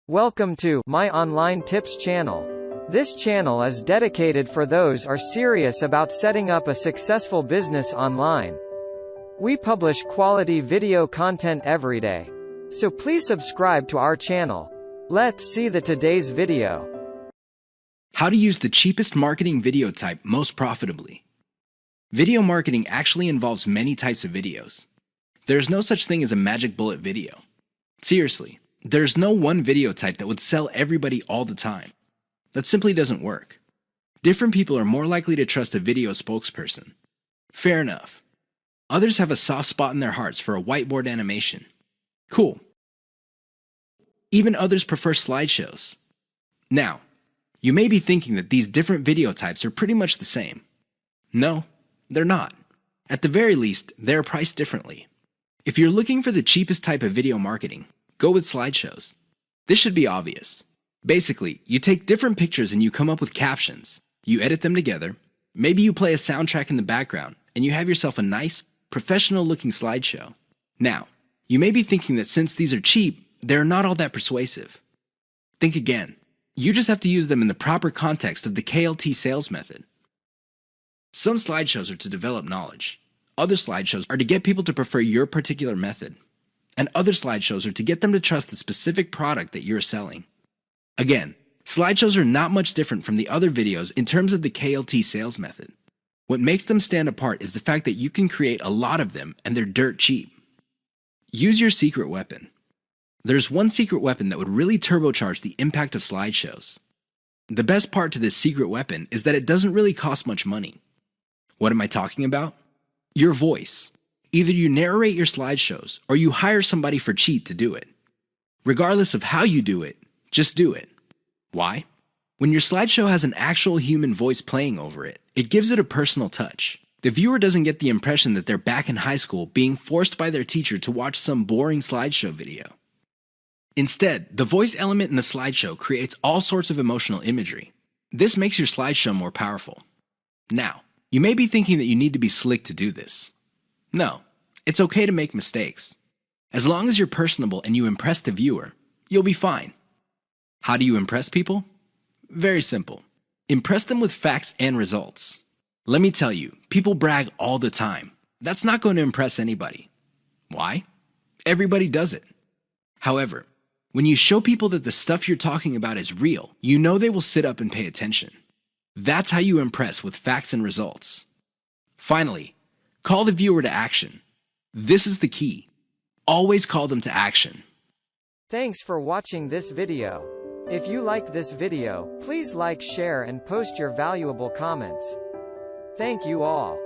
Welcome to My Online Tips channel. This channel is dedicated for those are serious about setting up a successful business online. We publish quality video content every day. So please subscribe to our channel. Let's see today's video. How to use the cheapest marketing video type most profitably. Video marketing actually involves many types of videos. There's no such thing as a magic bullet video. Seriously, there's no one video type that would sell everybody all the time. That simply doesn't work. Different people are more likely to trust a video spokesperson. Fair enough. Others have a soft spot in their hearts for a whiteboard animation. Cool. Even others prefer slideshows. Now, you may be thinking that these different video types are pretty much the same. No, they're not. At the very least, they're priced differently. If you're looking for the cheapest type of video marketing, go with slideshows. This should be obvious. Basically, you take different pictures and you come up with captions. You edit them together. Maybe you play a soundtrack in the background, and you have yourself a nice, professional-looking slideshow. Now, you may be thinking that since these are cheap, they're not all that persuasive. Think again. You just have to use them in the proper context of the KLT sales method. Some slideshows are to develop knowledge. Other slideshows are to get people to prefer your particular method. And other slideshows are to get them to trust the specific product that you're selling. Again, slideshows are not much different from the other videos in terms of the KLT sales method. What makes them stand apart is the fact that you can create a lot of them and they're dirt cheap. Use your secret weapon. There's one secret weapon that would really turbocharge the impact of slideshows. The best part to this secret weapon is that it doesn't really cost much money. What am I talking about? Your voice. Either you narrate your slideshows or you hire somebody for cheap to do it. Regardless of how you do it, just do it. Why? When your slideshow has an actual human voice playing over it, it gives it a personal touch. The viewer doesn't get the impression that they're back in high school being forced by their teacher to watch some boring slideshow video. Instead, the voice element in the slideshow creates all sorts of emotional imagery. This makes your slideshow more powerful. Now, you may be thinking that you need to be slick to do this. No, it's okay to make mistakes. As long as you're personable and you impress the viewer, you'll be fine. How do you impress people? Very simple. Impress them with facts and results. Let me tell you, people brag all the time. That's not going to impress anybody. Why? Everybody does it. However, when you show people that the stuff you're talking about is real, you know they will sit up and pay attention. That's how you impress with facts and results. Finally, call the viewer to action. This is the key. Always call them to action. Thanks for watching this video. If you liked this video, please like, share and post your valuable comments. Thank you all.